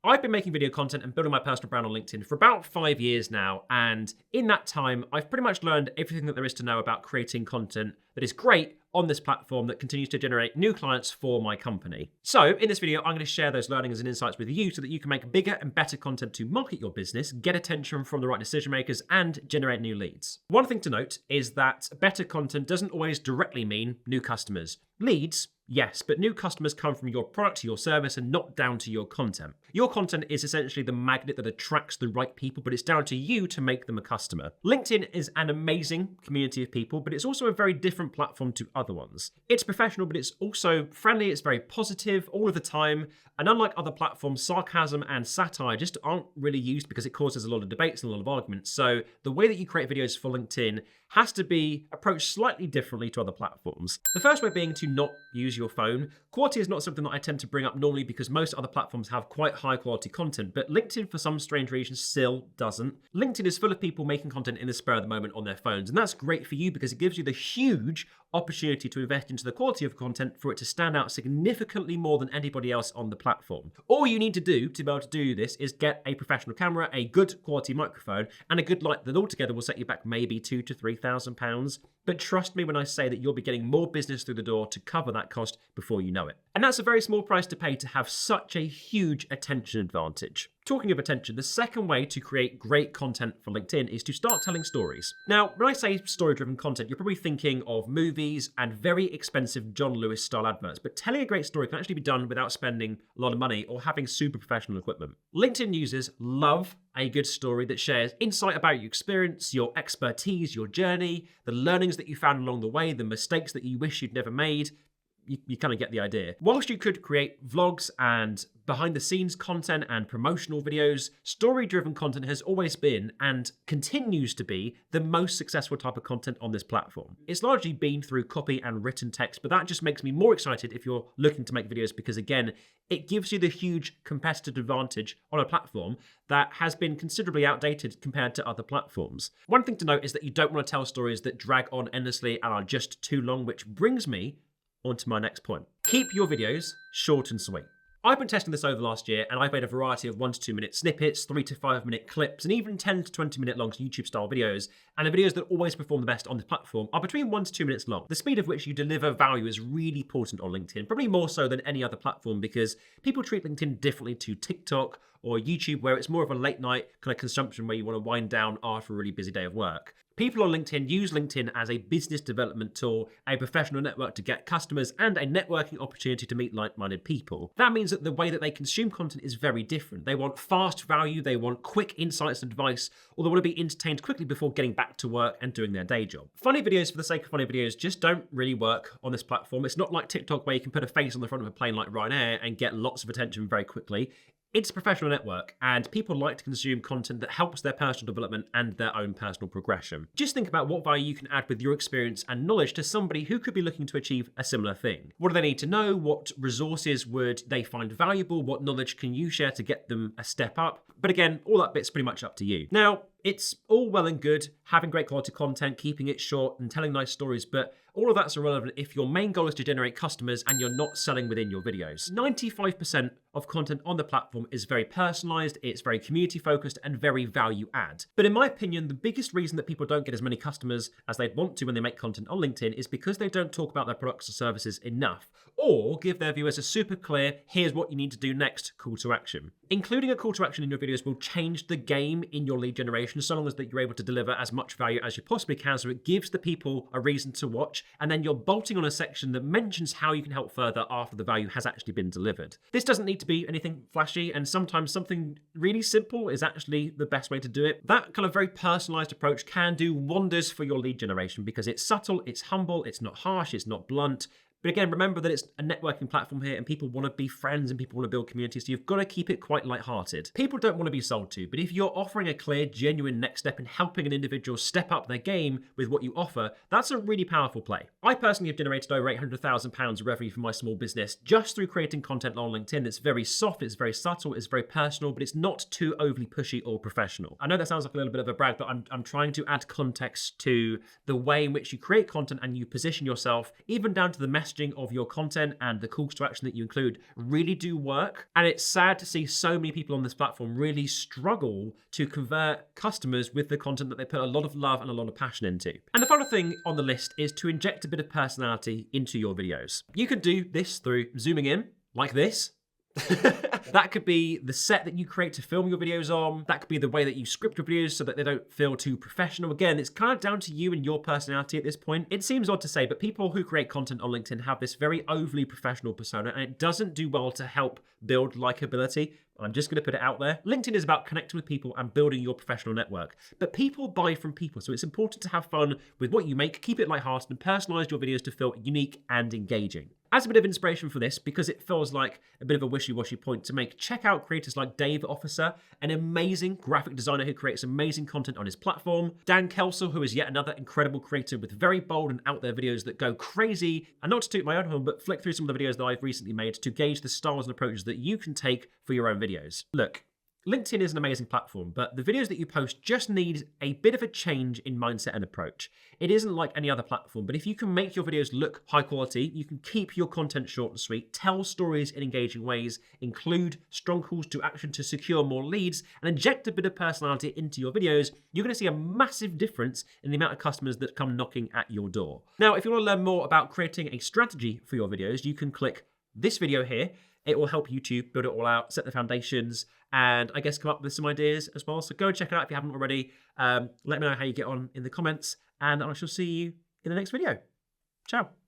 I've been making video content and building my personal brand on LinkedIn for about 5 years now, and in that time, I've pretty much learned everything that there is to know about creating content that is great on this platform that continues to generate new clients for my company. So in this video, I'm going to share those learnings and insights with you so that you can make bigger and better content to market your business, get attention from the right decision makers, and generate new leads. One thing to note is that better content doesn't always directly mean new customers. Leads, yes, but new customers come from your product, your service, and not down to your content. Your content is essentially the magnet that attracts the right people, but it's down to you to make them a customer. LinkedIn is an amazing community of people, but it's also a very different platform to other ones. It's professional, but it's also friendly, it's very positive all of the time, and unlike other platforms, sarcasm and satire just aren't really used because it causes a lot of debates and a lot of arguments. So the way that you create videos for LinkedIn has to be approached slightly differently to other platforms. The first way being to not use your phone. Quality is not something that I tend to bring up normally because most other platforms have quite high quality content, but LinkedIn for some strange reason still doesn't. LinkedIn is full of people making content in the spur of the moment on their phones, and that's great for you because it gives you the huge opportunity to invest into the quality of content for it to stand out significantly more than anybody else on the platform. All you need to do to be able to do this is get a professional camera, a good quality microphone, and a good light that altogether will set you back maybe £2,000 to £3,000. But trust me when I say that you'll be getting more business through the door to cover that cost before you know it. And that's a very small price to pay to have such a huge attention advantage. Talking of attention, the second way to create great content for LinkedIn is to start telling stories. Now, when I say story-driven content, you're probably thinking of movies and very expensive John Lewis style adverts, but telling a great story can actually be done without spending a lot of money or having super professional equipment. LinkedIn users love a good story that shares insight about your experience, your expertise, your journey, the learnings that you found along the way, the mistakes that you wish you'd never made. You kind of get the idea. Whilst you could create vlogs and behind the scenes content and promotional videos, story-driven content has always been and continues to be the most successful type of content on this platform. It's largely been through copy and written text, but that just makes me more excited if you're looking to make videos because again, it gives you the huge competitive advantage on a platform that has been considerably outdated compared to other platforms. One thing to note is that you don't want to tell stories that drag on endlessly and are just too long, which brings me onto my next point. Keep your videos short and sweet. I've been testing this over the last year and I've made a variety of 1 to 2 minute snippets, 3 to 5 minute clips, and even 10 to 20 minute long YouTube style videos. And the videos that always perform the best on this platform are between 1 to 2 minutes long. The speed of which you deliver value is really important on LinkedIn, probably more so than any other platform because people treat LinkedIn differently to TikTok or YouTube, where it's more of a late night kind of consumption where you want to wind down after a really busy day of work. People on LinkedIn use LinkedIn as a business development tool, a professional network to get customers, and a networking opportunity to meet like-minded people. That means that the way that they consume content is very different. They want fast value, they want quick insights and advice, or they want to be entertained quickly before getting back to work and doing their day job. Funny videos for the sake of funny videos just don't really work on this platform. It's not like TikTok where you can put a face on the front of a plane like Ryanair and get lots of attention very quickly. It's a professional network, and people like to consume content that helps their personal development and their own personal progression. Just think about what value you can add with your experience and knowledge to somebody who could be looking to achieve a similar thing. What do they need to know? What resources would they find valuable? What knowledge can you share to get them a step up? But again, all that bit's pretty much up to you. Now, it's all well and good having great quality content, keeping it short and telling nice stories, but all of that's irrelevant if your main goal is to generate customers and you're not selling within your videos. 95% of content on the platform is very personalized, it's very community focused and very value add. But in my opinion, the biggest reason that people don't get as many customers as they'd want to when they make content on LinkedIn is because they don't talk about their products or services enough, or give their viewers a super clear, here's what you need to do next call to action. Including a call to action in your videos will change the game in your lead generation so long as that you're able to deliver as much value as you possibly can, so it gives the people a reason to watch, and then you're bolting on a section that mentions how you can help further after the value has actually been delivered. This doesn't need to be anything flashy, and sometimes something really simple is actually the best way to do it. That kind of very personalized approach can do wonders for your lead generation because it's subtle, it's humble, it's not harsh, it's not blunt. But again, remember that it's a networking platform here and people want to be friends and people want to build communities, so you've got to keep it quite lighthearted. People don't want to be sold to, but if you're offering a clear, genuine next step in helping an individual step up their game with what you offer, that's a really powerful play. I personally have generated over £800,000 of revenue from my small business just through creating content on LinkedIn that's very soft, it's very subtle, it's very personal, but it's not too overly pushy or professional. I know that sounds like a little bit of a brag, but I'm trying to add context to the way in which you create content and you position yourself, even down to the message messaging of your content and the calls to action that you include really do work. And it's sad to see so many people on this platform really struggle to convert customers with the content that they put a lot of love and a lot of passion into. And the final thing on the list is to inject a bit of personality into your videos. You could do this through zooming in like this. That could be the set that you create to film your videos on. That could be the way that you script your videos so that they don't feel too professional. Again, it's kind of down to you and your personality at this point. It seems odd to say, but people who create content on LinkedIn have this very overly professional persona, and it doesn't do well to help build likability. I'm just going to put it out there. LinkedIn is about connecting with people and building your professional network. But people buy from people, so it's important to have fun with what you make, keep it lighthearted, and personalize your videos to feel unique and engaging. As a bit of inspiration for this, because it feels like a bit of a wishy-washy point to make, check out creators like Dave Officer, an amazing graphic designer who creates amazing content on his platform. Dan Kelsall, who is yet another incredible creator with very bold and out there videos that go crazy. And not to toot my own horn, but flick through some of the videos that I've recently made to gauge the styles and approaches that you can take for your own videos. Look, LinkedIn is an amazing platform, but the videos that you post just need a bit of a change in mindset and approach. It isn't like any other platform, but if you can make your videos look high quality, you can keep your content short and sweet, tell stories in engaging ways, include strong calls to action to secure more leads, and inject a bit of personality into your videos, you're going to see a massive difference in the amount of customers that come knocking at your door. Now, if you want to learn more about creating a strategy for your videos, you can click this video here. It will help you to build it all out, set the foundations, and I guess come up with some ideas as well. So go and check it out if you haven't already. Let me know how you get on in the comments, and I shall see you in the next video. Ciao.